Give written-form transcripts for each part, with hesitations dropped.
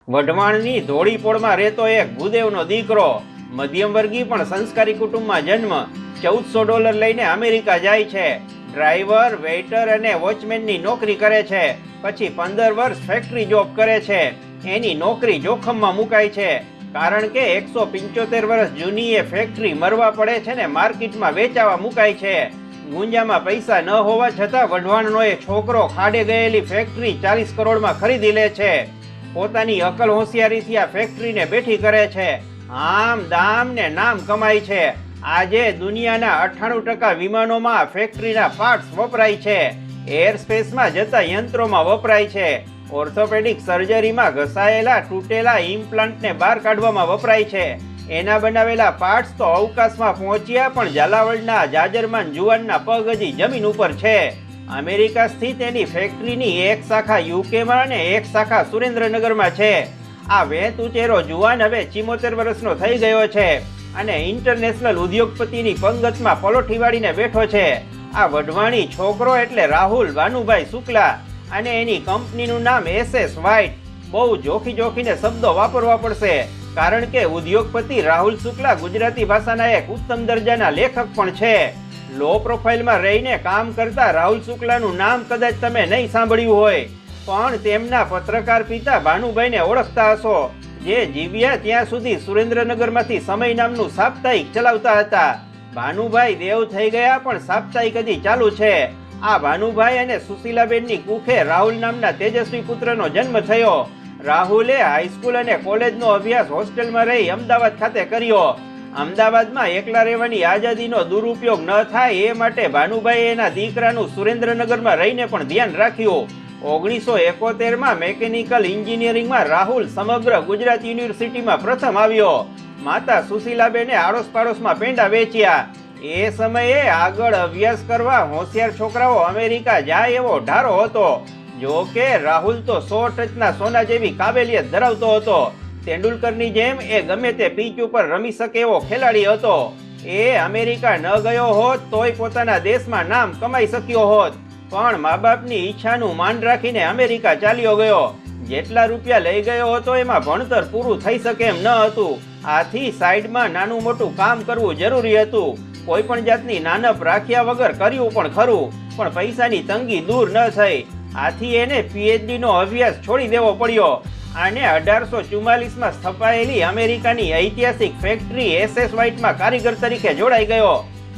વઢવાણની ધોળીપોળમાં રહેતો એક ભૂદેવનો દીકરો, મધ્યમવર્ગીય પણ સંસ્કારી કુટુંબમાં જન્મ, $1400 લઈને અમેરિકા જાય છે. ડ્રાઈવર, વેઇટર અને વોચમેનની નોકરી કરે છે. પછી 15 વર્ષ ફેક્ટરી જોબ કરે છે. એની નોકરી જોખમમાં મુકાય છે, કારણ કે 175 વર્ષ જૂની એ ફેક્ટરી મરવા પડે છે ને માર્કેટમાં વેચાવા મુકાય છે. ગુંજામાં પૈસા ન હોવા છતાં વઢવાણનો એ છોકરો ખાડે ગયેલી ફેક્ટરી 40 કરોડમાં ખરીદી લે છે. પોતાની અકલ હોશિયારીથી આ ફેક્ટરીને બેઠી કરે છે. આમ દામ ને નામ કમાય છે. આજે દુનિયાના 98% વિમાનોમાં આ ફેક્ટરીના પાર્ટ્સ વપરાય છે. એર સ્પેસમાં જતા યંત્રોમાં વપરાય છે. ઓર્થોપેડિક સર્જરીમાં ઘસાયેલા તૂટેલા ઇમ્પ્લાન્ટને બહાર કાઢવામાં વપરાય છે. એના બનાવેલા પાર્ટ્સ તો અવકાશમાં પહોંચ્યા, પણ ઝાલાવાડના જાજરમાન જુવાનના પગ હજી જમીન ઉપર છે. અમેરિકા સ્થિત એની ફેક્ટરીની એક શાખા યુકેમાં અને એક શાખા સુરેન્દ્રનગરમાં છે. આ વેત ઉચેરો જુવાન હવે 74 વર્ષનો થઈ ગયો છે અને ઇન્ટરનેશનલ ઉદ્યોગપતિની પંગતમાં પલોઠી વાળીને બેઠો છે. આ વઢવાણી છોકરો એટલે રાહુલ ભાનુભાઈ શુક્લા, અને એની કંપનીનું નામ SS વ્હાઇટ. બહુ જોખીને શબ્દો વાપરવા પડશે, કારણ કે ઉદ્યોગપતિ રાહુલ શુક્લા ગુજરાતી ભાષાના એક ઉત્તમ દરજાના લેખક પણ છે. લો પ્રોફાઇલમાં રહીને કામ કરતા રાહુલ શુક્લાનું નામ કદાચ તમે નહીં સાંભળ્યું હોય, પણ તેમના પત્રકાર પિતા ભાનુભાઈને ઓળખતા હશો, જે જીવ્યા ત્યાં સુધી સુરેન્દ્રનગરમાંથી સમય નામનું સાપ્તાહિક ચલાવતા હતા. ભાનુભાઈ દેવ થઈ ગયા, પણ સાપ્તાહિક હજી ચાલુ છે. આ ભાનુભાઈ અને સુશીલાબેનની કુખે રાહુલ નામના તેજસ્વી પુત્રનો જન્મ થયો. રાહુલે હાઈસ્કૂલ અને કોલેજનો અભ્યાસ હોસ્ટેલમાં રહી અમદાવાદ ખાતે કર્યો. અમદાવાદમાં એકલા રહેવાની આઝાદીનો દુરુપયોગ ન થાય એ માટે ભાનુભાઈએ એના દીકરાનું સુરેન્દ્રનગરમાં રહીને પણ ધ્યાન રાખ્યું. 1971માં મેકેનિકલ એન્જિનિયરિંગમાં રાહુલ સમગ્ર ગુજરાત યુનિવર્સિટીમાં પ્રથમ આવ્યો. માતા સુશીલાબેને આડોશ પાડોશમાં પેંડા વેચ્યા. એ સમયે આગળ અભ્યાસ કરવા હોશિયાર છોકરાઓ અમેરિકા જાય એવો ઢારો હતો. જો કે રાહુલ તો 100 ટચના સોના જેવી કાબેલિયત ધરાવતો હતો. તેંડુલકરની જેમ એ ગમે તે પીચ ઉપર રમી શકે એવો ખેલાડી હતો. એ અમેરિકા ન ગયો હોત તોય પોતાના દેશમાં નામ કમાઈ શક્યો હોત, પણ મા બાપની ઈચ્છાનું માન રાખીને અમેરિકા ચાલ્યો ગયો. જેટલા રૂપિયા લઈ ગયો હતો એમાં ભણતર પૂરું થઈ શકે એમ ન હતું. આથી સાઈડમાં નાનું મોટું કામ કરવું જરૂરી હતું. કોઈ પણ જાતની નાનપ રાખ્યા વગર કર્યું પણ ખરું, પણ પૈસાની તંગી દૂર ન થઈ. આથી એને PhD નો અભ્યાસ છોડી દેવો પડ્યો અને 1844માં સ્થપાયેલી અમેરિકાની ઐતિહાસિક ફેક્ટરી SS વ્હાઇટમાં કારીગર તરીકે જોડાઈ ગયો.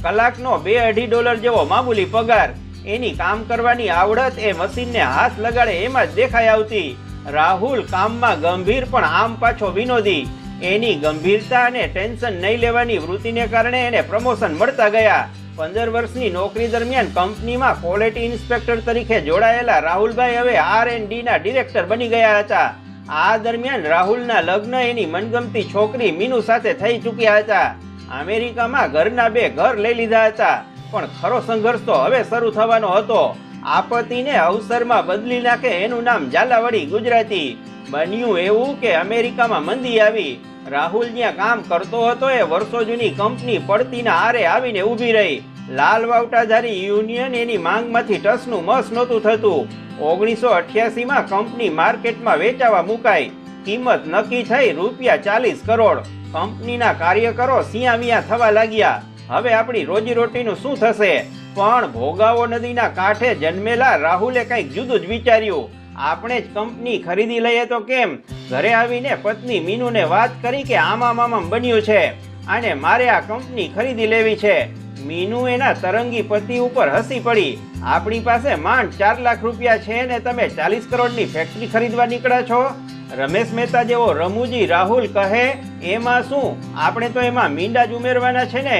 કલાકનો $2-2.5 જેવો મામૂલી પગાર. એની કામ કરવાની આવડત એ મશીનને હાથ લગાડે એમાં જ દેખાઈ આવતી. રાહુલ કામમાં ગંભીર પણ આમ પાછો વિનોદી. એની ગંભીરતા અને ટેન્શન નહીં લેવાની વૃત્તિને કારણે એને પ્રમોશન મળતા ગયા. 15 વર્ષની નોકરી દરમિયાન કંપનીમાં ક્વોલિટી ઇન્સ્પેક્ટર તરીકે જોડાયેલા રાહુલભાઈ હવે R&D ના ડિરેક્ટર બની ગયા હતા. આ દરમિયાન રાહુલના લગ્ન એની મનગમતી છોકરી મીનુ સાથે થઈ ચૂક્યા હતા. અમેરિકામાં ઘરના 2 ઘર લઈ લીધા હતા, પણ ખરો સંઘર્ષ તો હવે શરૂ થવાનો હતો. આપત્તિને અવસરમાં બદલી નાખે એનું નામ ઝાલાવાડી ગુજરાતી. બન્યું એવું કે અમેરિકામાં મંદી આવી. રાહુલ જ્યાં કામ કરતો હતો એ વર્ષો જૂની કંપની પડતીના આરે આવીને ઊભી રહી. લાલ વાવટાધારી યુનિયન એની માંગમાંથી ટસનું મસ નહોતું થતું. 1988માં કંપની માર્કેટમાં વેચાવા મુકાઈ. કિંમત નક્કી થઈ ₹40 કરોડ. કંપનીના કાર્યકરો સિયામિયા થવા લાગ્યા. હવે આપણી રોજીરોટીનું શું થશે? પણ ભોગાવો નદીના કાંઠે જન્મેલા રાહુલે કંઈક જુદું જ વિચાર્યું. આપણે જ કંપની ખરીદી લઈએ તો કેમ? ઘરે આવીને પત્ની મીનુને વાત કરી કે આમામ બન્યું છે અને મારે આ કંપની ખરીદી લેવી છે. મીનુ એના તરંગી પતિ ઉપર હસી પડી. આપણી પાસે માંડ 4 લાખ રૂપિયા છે ને તમે 40 કરોડની ફેક્ટરી ખરીદવા નીકળ્યા છો? રમેશ મહેતા જેવો રમૂજી રાહુલ કહે, એમાં શું, આપણે તો એમાં મીંડા જ ઉમેરવાના છે ને.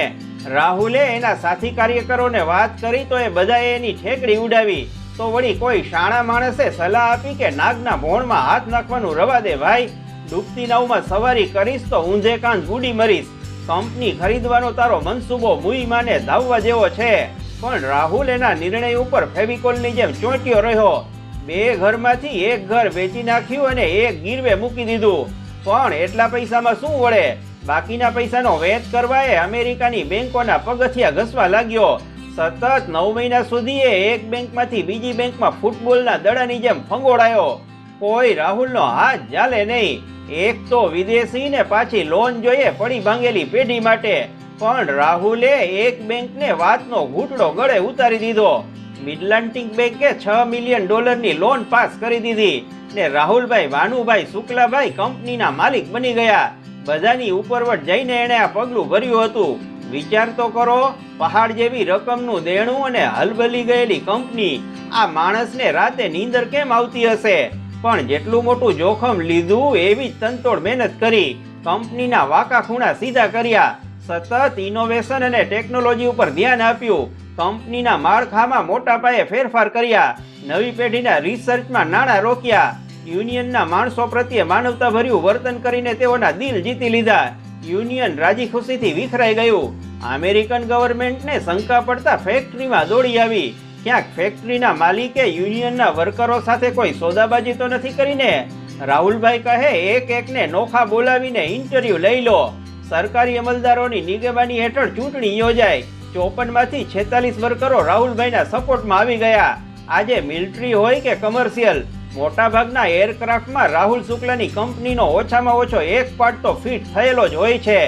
રાહુલે એના સાથી કાર્યકરોને વાત કરી તો એ બધાએ એની ઠેકડી ઉડાવી. તો વળી કોઈ શાણા માણસે સલાહ આપી કે નાગના ભોણમાં હાથ નાખવાનું રવા દે ભાઈ. ડૂબતી નાવમાં સવારી કરીશ તો ઊંધે કાન બુડી મરીશ. કંપની ખરીદવાનો તારો મનસૂબો મુઈ માને ધાવવા જેવો છે. પણ રાહુલ એના નિર્ણય ઉપર ફેવિકોલની જેમ ચોંટ્યો રહ્યો. 2 ઘરમાંથી 1 ઘર વેચી નાખ્યું અને 1 ગીરવે મૂકી દીધું. પણ એટલા પૈસામાં શું વળે? બાકીના પૈસાનો વેચ કરવા એ અમેરિકાની બેંકોના પગથિયા ઘસવા લાગ્યો. સતત 9 મહિના સુધી એ એક બેંકમાંથી બીજી બેંકમાં ફૂટબોલના દડાની જેમ ફંગોળાયો. કોઈ રાહુલનો હાથ ચાલે નહીં. એક તો વિદેશી ને પાછી લોન જોઈએ પડી ભાંગેલી પેઢી માટે. પણ રાહુલે એક બેંકને વાતનો ઘૂંટડો ગળે ઉતારી દીધો. મિડલાન્ટિક બેંકે $6 મિલિયન લોન પાસ કરી દીધી ને રાહુલભાઈ વાનુભાઈ શુક્લાભાઈ કંપનીના માલિક બની ગયા. બધાની ઉપરવટ જઈને એણે આ પગલું ભર્યું હતું. વિચાર તો કરો, પહાડ જેવી રકમનું દેણું અને હલબલી ગયેલી કંપની. આ માણસને રાતે નીંદર કેમ આવતી હશે? પણ જેટલું મોટું જોખમ લીધું એવી જ તનતોડ મહેનત કરી. કંપનીના વાંકા ખૂણા સીધા કર્યા. સતત ઇનોવેશન અને ટેકનોલોજી ઉપર ધ્યાન આપ્યું. કંપનીના માળખામાં મોટા પાયે ફેરફાર કર્યા. નવી પેઢીના રિસર્ચમાં નાણાં રોક્યા. યુનિયનના માણસો પ્રત્યે માનવતાભર્યું વર્તન કરીને તેઓના દિલ જીતી લીધા. યુનિયન રાજી ખુશીથી વિખરાઈ ગયું. અમેરિકન ગવર્મેન્ટને શંકા પડતા ફેક્ટરીમાં દોડી આવી. ક્યાંક ફેક્ટરીના માલિકે યુનિયનના વર્કરો સાથે કોઈ સોદાબાજી તો નથી કરીને? રાહુલભાઈ કહે એક એકને નોખા બોલાવીને ઇન્ટરવ્યુ લઈ લો. સરકારી અમલદારોની નિગરાની હેઠળ ચૂંટણી યોજાય. 54 માંથી 46 વર્કરો રાહુલભાઈના સપોર્ટમાં આવી ગયા. આજે મિલિટરી હોય કે કમર્શિયલ, મોટાભાગના એરક્રાફ્ટમાં રાહુલ શુક્લાની કંપનીનો ઓછામાં ઓછો એક પાર્ટ તો ફિટ થયેલો જ હોય છે.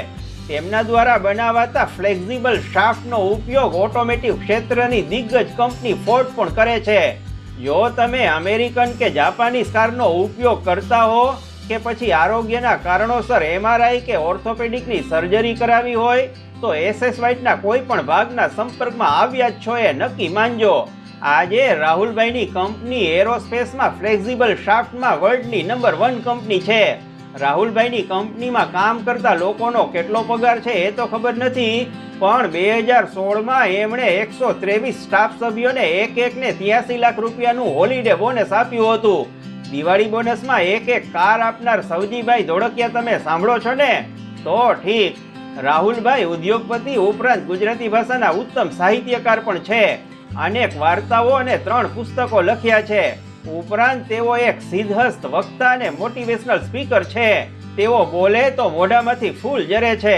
તેમના દ્વારા બનાવાતા ફ્લેક્સિબલ શાફ્ટનો ઉપયોગ ઓટોમેટિવ ક્ષેત્રની દિગ્ગજ કંપની ફોર્ડ પણ કરે છે. જો તમે અમેરિકન કે જાપાનીઝ કારનો ઉપયોગ કરતા હો કે પછી આરોગ્યના કારણોસર MRI કે ઓર્થોપેડિકની સર્જરી કરાવી હોય તો SS Whiteના કોઈ પણ ભાગના સંપર્કમાં આવ્યા જ છો એ નક્કી માનજો. આજે રાહુલભાઈની કંપની એરોસ્પેસમાં ફ્લેક્સિબલ શાફ્ટમાં વર્લ્ડની નંબર 1 કંપની છે. રાહુલભાઈની કંપનીમાં કામ કરતા લોકોનો કેટલો પગાર છે એ તો ખબર નથી, પણ 2016માં એમણે 123 સ્ટાફ સભ્યોને એકને 83 લાખ રૂપિયાનું હોલિડે બોનસ આપ્યું હતું. દિવાળી બોનસમાં એક કાર આપનાર સવજીભાઈ ધોળકિયા તમે સાંભળો છો ને? તો ઠીક. રાહુલભાઈ ઉદ્યોગપતિ ઉપરાંત ગુજરાતી ભાષાના ઉત્તમ સાહિત્યકાર પણ છે. અનેક વાર્તાઓ અને 3 પુસ્તકો લખ્યા છે. ઉપરાંત તેઓ એક સિદ્ધહસ્ત વક્તા અને મોટિવેશનલ સ્પીકર છે. તેઓ બોલે તો મોઢામાંથી ફૂલ જરે છે.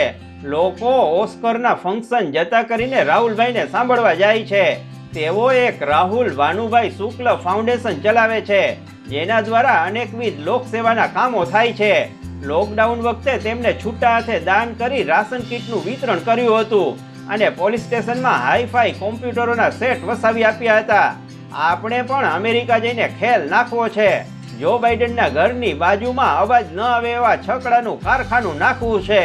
લોકો ઓસ્કરના ફંક્શન જતા કરીને રાહુલભાઈને સાંભળવા જાય છે. તેઓ એક રાહુલ વાનુભાઈ શુક્લ ફાઉન્ડેશન ચલાવે છે, જેના દ્વારા અનેકવિધ લોકસેવાના કામો થાય છે. લોકડાઉન વખતે તેમને છૂટા હાથે દાન કરી રાશન કીટનું વિતરણ કર્યું હતું અને પોલીસ સ્ટેશનમાં હાઈફાઈ કોમ્પ્યુટરોના સેટ વસાવી આપ્યા હતા. આપણે પણ અમેરિકા જઈને ખેલ નાખવો છે. જો બાઇડનના ઘરની બાજુમાં અવાજ ન આવે એવા છકડાનું કારખાનું નાખવું છે.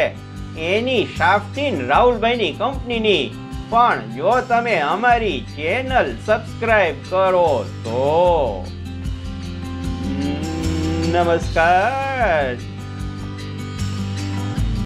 એની શાફ્ટીન રાહુલભાઈની કંપનીની. પણ જો તમે અમારી ચેનલ સબસ્ક્રાઇબ કરો તો. નમસ્કાર.